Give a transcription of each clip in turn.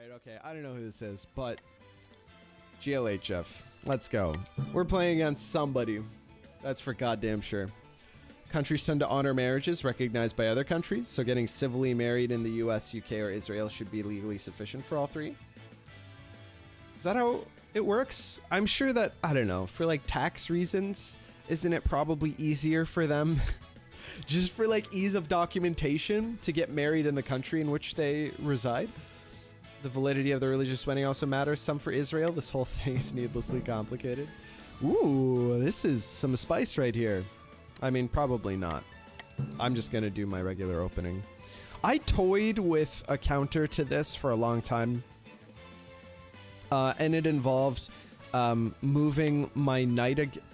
Alright, okay. I don't know who this is, but GLHF. Let's go. We're playing against somebody. That's for goddamn sure. Countries tend to honor marriages recognized by other countries, so getting civilly married in the US, UK, or Israel should be legally sufficient for all three. Is that how it works? I'm sure that, I don't know, for like tax reasons, isn't it probably easier for them just for like ease of documentation to get married in the country in which they reside? The validity of the religious wedding also matters some for Israel. This whole thing is needlessly complicated. Ooh, this is some spice right here. I mean, probably not. I'm just gonna do my regular opening. I toyed with a counter to this for a long time. And it involved moving my knight again.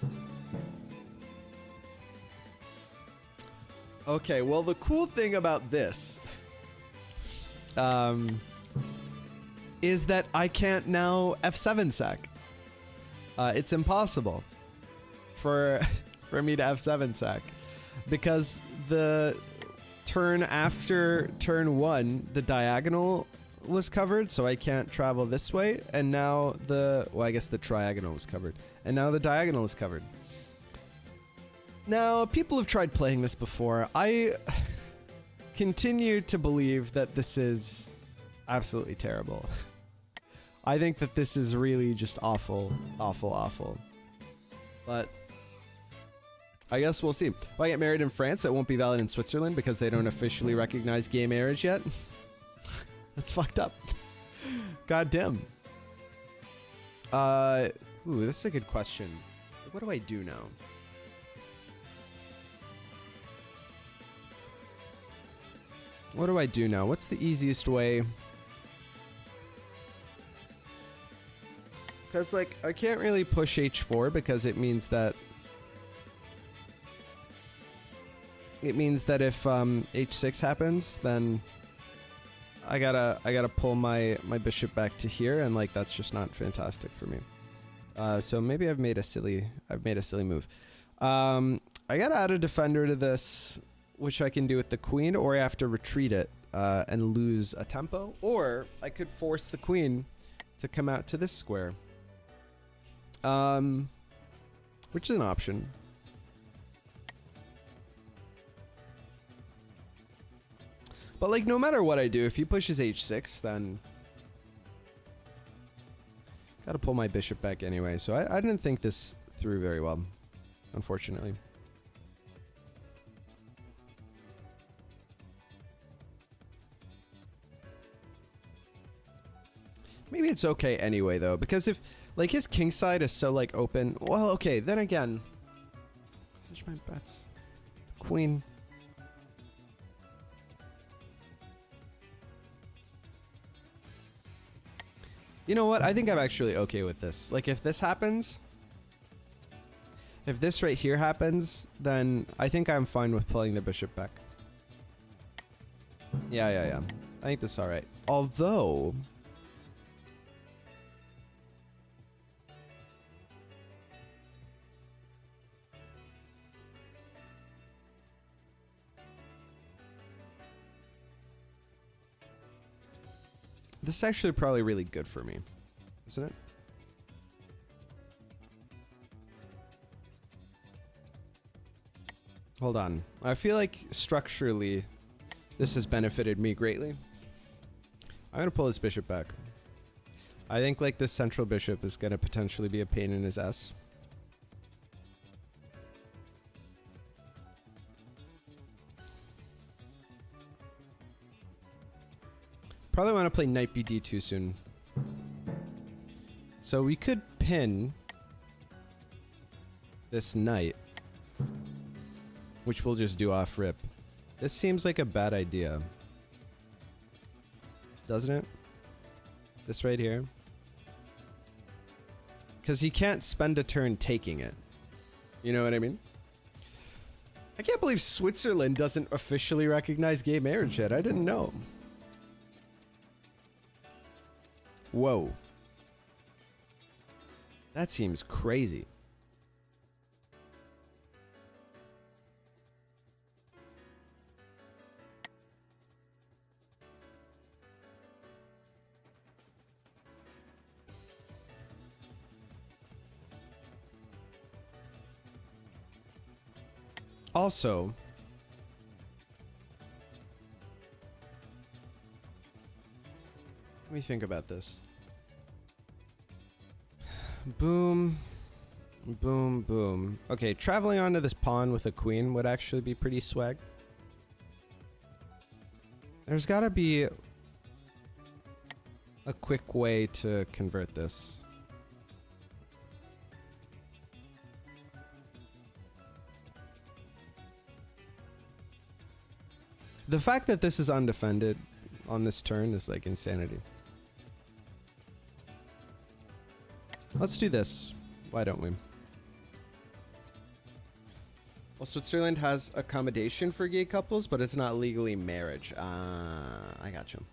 Okay, well, the cool thing about this is that I can't now F7 sack. It's impossible for me to F7 sack because the turn after turn 1, the diagonal was covered, so I can't travel this way, and now well, I guess the triagonal was covered, and now the diagonal is covered. Now, people have tried playing this before. I continue to believe that this is absolutely terrible. I think that this is really just awful, awful, awful. But I guess we'll see. If I get married in France, it won't be valid in Switzerland because they don't officially recognize gay marriage yet. That's fucked up. God damn. Ooh, this is a good question. What do I do now? What do I do now? What's the easiest way? Because, like, I can't really push h4 because it means that... It means that if h6 happens, then I gotta pull my bishop back to here, and like that's just not fantastic for me. So maybe I've made a silly move. I gotta add a defender to this, which I can do with the queen, or I have to retreat it and lose a tempo, or I could force the queen to come out to this square. Which is an option. But like, no matter what I do, if he pushes h6, then gotta pull my bishop back anyway. So I didn't think this through very well, unfortunately. Maybe it's okay anyway, though, because if, like, his king side is so, like, open... Well, okay, then again... Hedge my bets. Queen. You know what? I think I'm actually okay with this. Like, if this happens... If this right here happens, then I think I'm fine with pulling the bishop back. Yeah. I think this is alright. Although... This is actually probably really good for me, isn't it? Hold on. I feel like structurally this has benefited me greatly. I'm gonna pull this bishop back. I think like this central bishop is gonna potentially be a pain in his ass. Probably want to play knight bd2 soon. So we could pin this knight, which we'll just do off rip. This seems like a bad idea, doesn't it? This right here. Because he can't spend a turn taking it. You know what I mean? I can't believe Switzerland doesn't officially recognize gay marriage yet. I didn't know. Whoa. That seems crazy. Also, let me think about this. Boom. Boom, boom. Okay, traveling onto this pawn with a queen would actually be pretty swag. There's gotta be a quick way to convert this. The fact that this is undefended on this turn is like insanity. Let's do this. Why don't we? Well, Switzerland has accommodation for gay couples, but it's not legally marriage. I got you.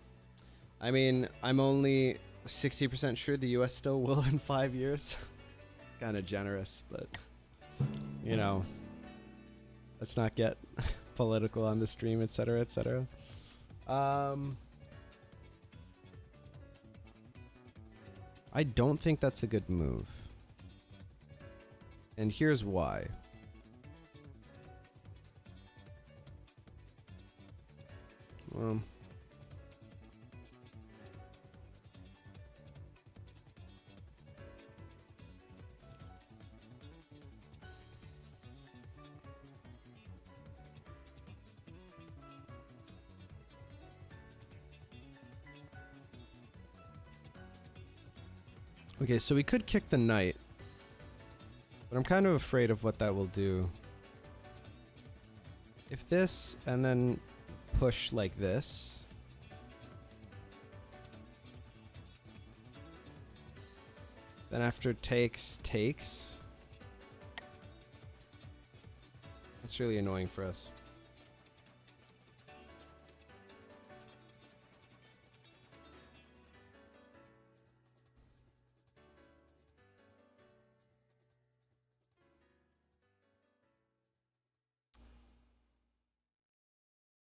I mean, I'm only 60% sure the US still will in 5 years. Kind of generous, but you know, let's not get political on the stream, etc., etc. I don't think that's a good move. And here's why. Okay, so we could kick the knight, but I'm kind of afraid of what that will do. If this, and then push like this. Then after takes. That's really annoying for us.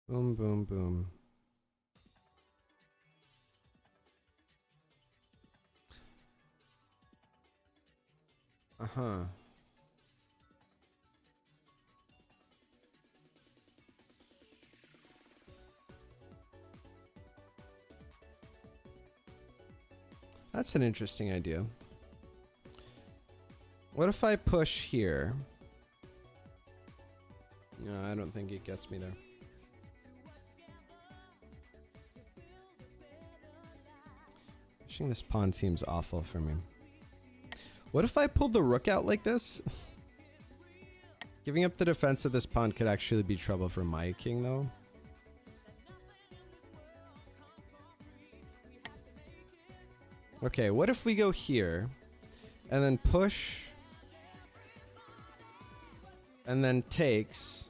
Boom, boom, boom. Uh-huh. That's an interesting idea. What if I push here? No, I don't think it gets me there. Pushing this pawn seems awful for me. What if I pulled the rook out like this? Giving up the defense of this pawn could actually be trouble for my king, though. Okay, what if we go here and then push and then takes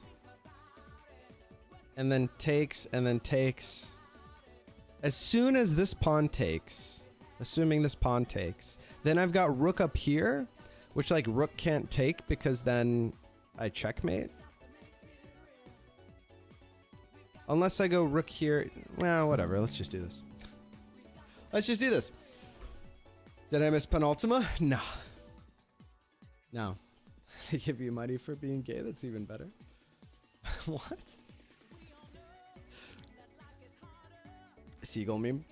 and then takes and then takes. As soon as this pawn takes, assuming this pawn takes, then I've got rook up here, which like rook can't take because then I checkmate. Unless I go rook here. Well, whatever. Let's just do this. Let's just do this. Did I miss penultima? No. No. I give you money for being gay? That's even better. What? Seagull meme.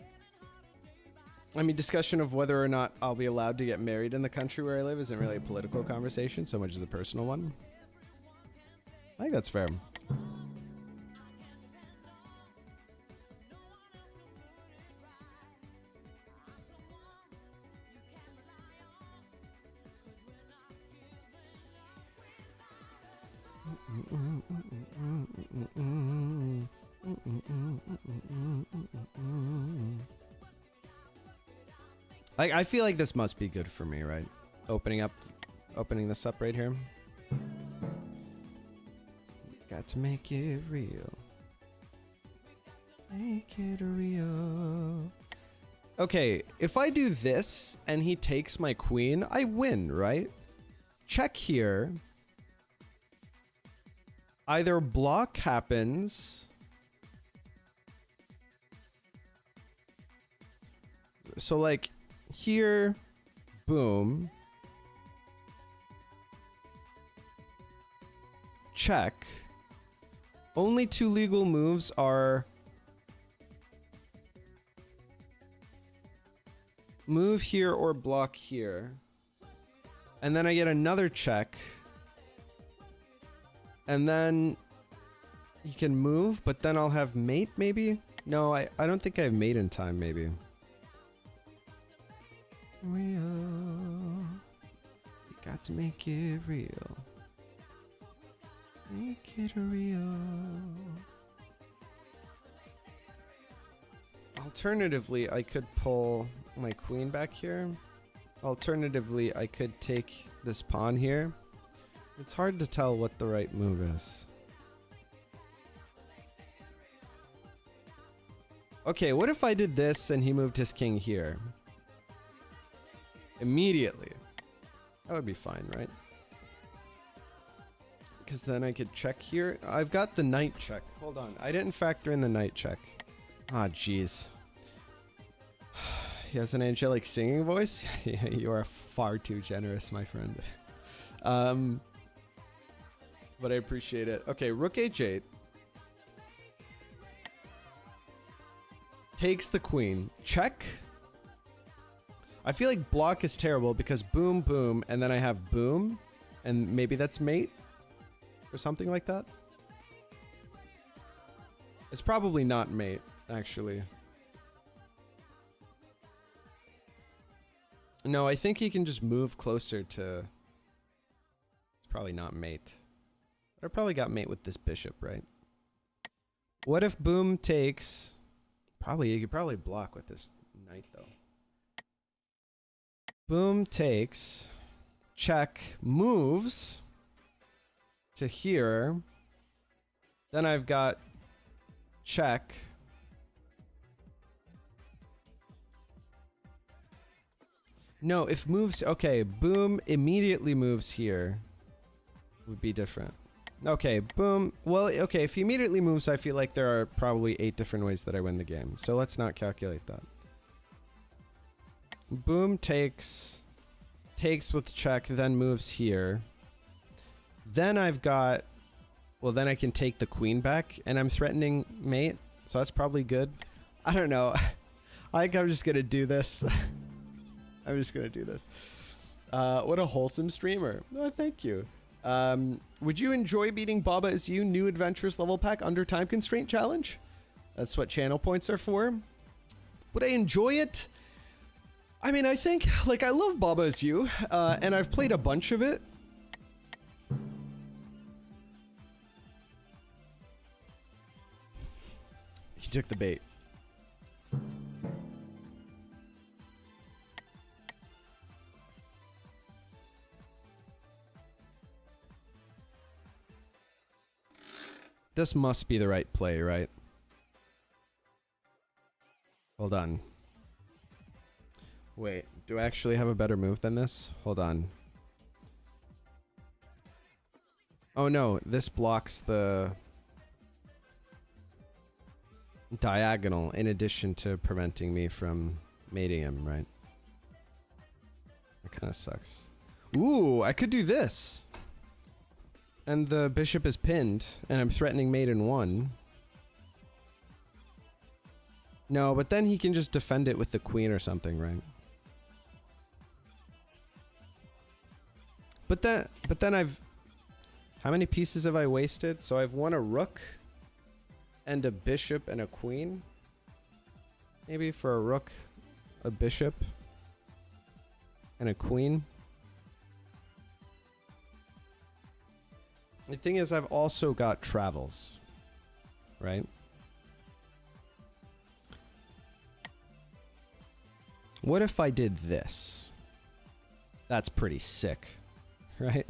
I mean, discussion of whether or not I'll be allowed to get married in the country where I live isn't really a political conversation so much as a personal one. I think that's fair. I feel like this must be good for me, right? Opening this up right here. Got to make it real. Make it real. Okay, if I do this and he takes my queen, I win, right? Check here. Either block happens. So like here, boom. Check. Only 2 legal moves are move here or block here. And then I get another check. And then you can move, but then I'll have mate maybe? No, I don't think I have mate in time maybe. Real. You got to make it real. Make it real. Alternatively, I could pull my queen back here. Alternatively, I could take this pawn here. It's hard to tell what the right move is. Okay, what if I did this and he moved his king here? Immediately. That would be fine, right? Because then I could check here. I've got the knight check. Hold on. I didn't factor in the knight check. Ah, jeez. He has an angelic singing voice? Yeah, you are far too generous, my friend. But I appreciate it. Okay, rook h8. Takes the queen. Check. I feel like block is terrible because boom, boom, and then I have boom, and maybe that's mate or something like that. It's probably not mate, actually. No, I think he can just move closer to... It's probably not mate. I probably got mate with this bishop, right? What if boom takes... Probably, you could probably block with this knight, though. Boom takes... Check. Moves... to here. Then I've got... Check... No, if moves... Okay, boom immediately moves here. Would be different. Okay, boom. Well, okay, if he immediately moves, I feel like there are probably 8 different ways that I win the game. So let's not calculate that. Boom takes... Takes with check, then moves here. Then I've got... Well, then I can take the queen back, and I'm threatening mate. So that's probably good. I don't know. I think I'm just gonna do this. I'm just gonna do this. What a wholesome streamer. Oh, thank you. Would you enjoy beating Baba as you new adventurous level pack under time constraint challenge? That's what channel points are for. Would I enjoy it? I mean, I think, like, I love Baba as you, and I've played a bunch of it. He took the bait. This must be the right play, right? Hold on. Wait, do I actually have a better move than this? Hold on. Oh no, this blocks the diagonal in addition to preventing me from mating him, right? That kind of sucks. Ooh, I could do this. And the bishop is pinned, and I'm threatening mate in 1. No, but then he can just defend it with the queen or something, right? But then I've... How many pieces have I wasted? So I've won a rook, and a bishop, and a queen. Maybe for a rook, a bishop, and a queen. The thing is, I've also got travels, right? What if I did this? That's pretty sick, right?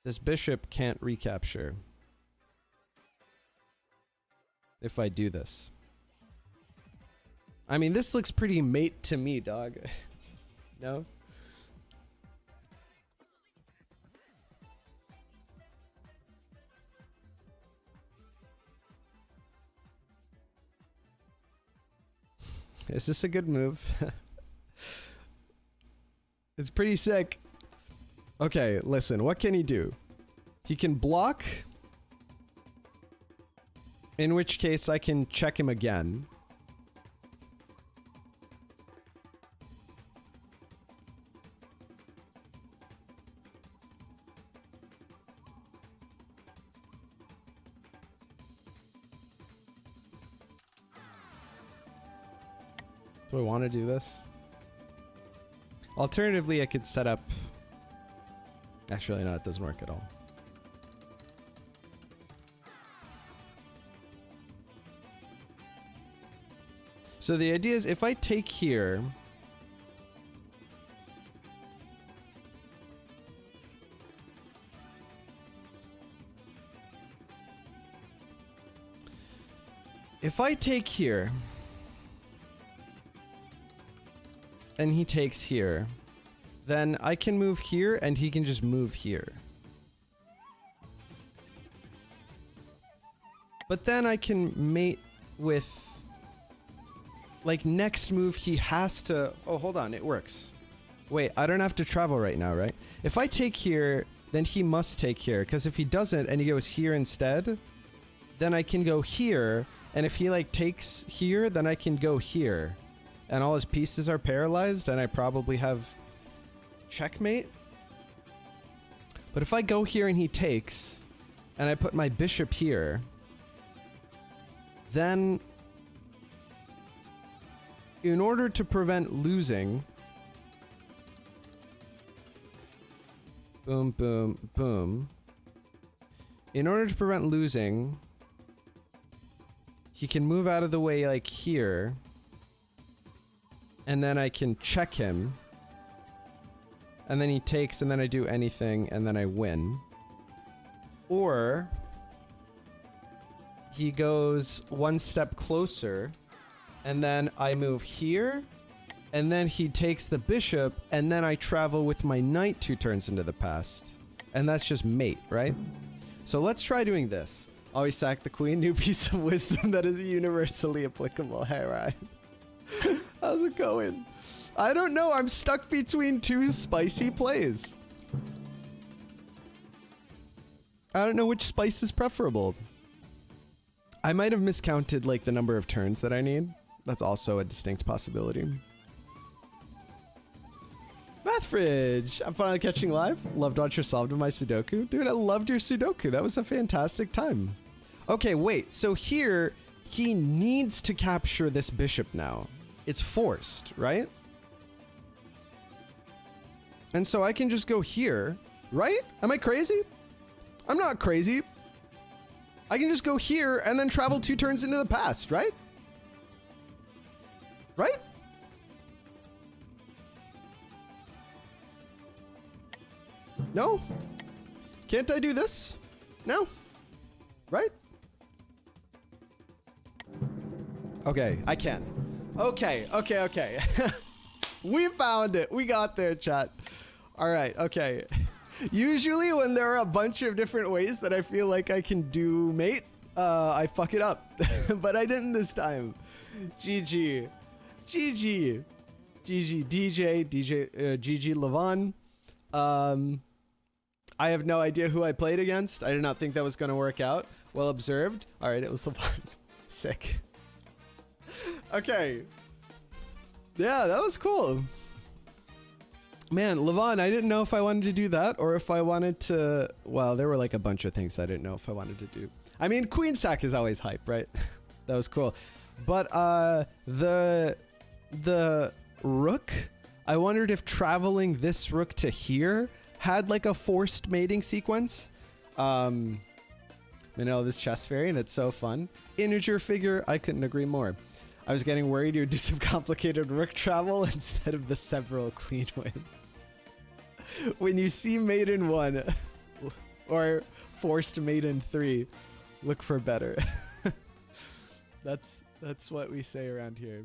This bishop can't recapture if I do this. I mean, this looks pretty mate to me, dog. No? Is this a good move? It's pretty sick. Okay, listen, what can he do? He can block, in which case I can check him again. Do I want to do this? Alternatively, I could set up... Actually, no, it doesn't work at all. So the idea is if I take here... If I take here... and he takes here, then I can move here and he can just move here. But then I can mate with... Like, next move he has to... Oh, hold on, it works. Wait, I don't have to travel right now, right? If I take here, then he must take here, because if he doesn't and he goes here instead, then I can go here, and if he, like, takes here, then I can go here. And all his pieces are paralyzed, and I probably have checkmate. But if I go here and he takes, and I put my bishop here, then in order to prevent losing, boom, boom, boom. In order to prevent losing, he can move out of the way like here. And then I can check him. And then he takes, and then I do anything, and then I win. Or he goes one step closer, and then I move here, and then he takes the bishop, and then I travel with my knight 2 turns into the past. And that's just mate, right? So let's try doing this. Always sack the queen, new piece of wisdom that is universally applicable. Hey, right. How's it going? I don't know. I'm stuck between 2 spicy plays. I don't know which spice is preferable. I might have miscounted like the number of turns that I need. That's also a distinct possibility. Math Fridge! I'm finally catching live. Loved what you solved with my Sudoku. Dude, I loved your Sudoku. That was a fantastic time. Okay, wait. So here, he needs to capture this bishop now. It's forced, right? And so I can just go here, right? Am I crazy? I'm not crazy. I can just go here and then travel 2 turns into the past, right? Right? No? Can't I do this? No? Right? Okay, I can. Okay. We found it. We got there, chat. All right, okay. Usually when there are a bunch of different ways that I feel like I can do mate, I fuck it up. But I didn't this time. GG. GG. GG GG Levon. I have no idea who I played against. I did not think that was going to work out. Well observed. All right, it was Levon. Sick. Okay. Yeah, that was cool. Man, Levon, I didn't know if I wanted to do that or if I wanted to... Well, there were like a bunch of things I didn't know if I wanted to do. I mean, queen sack is always hype, right? That was cool. But the rook, I wondered if traveling this rook to here had like a forced mating sequence. You know, this chess variant, it's so fun. Integer figure, I couldn't agree more. I was getting worried you would do some complicated rook travel instead of the several clean wins. When you see mate in 1 or forced mate in 3, look for better. That's what we say around here.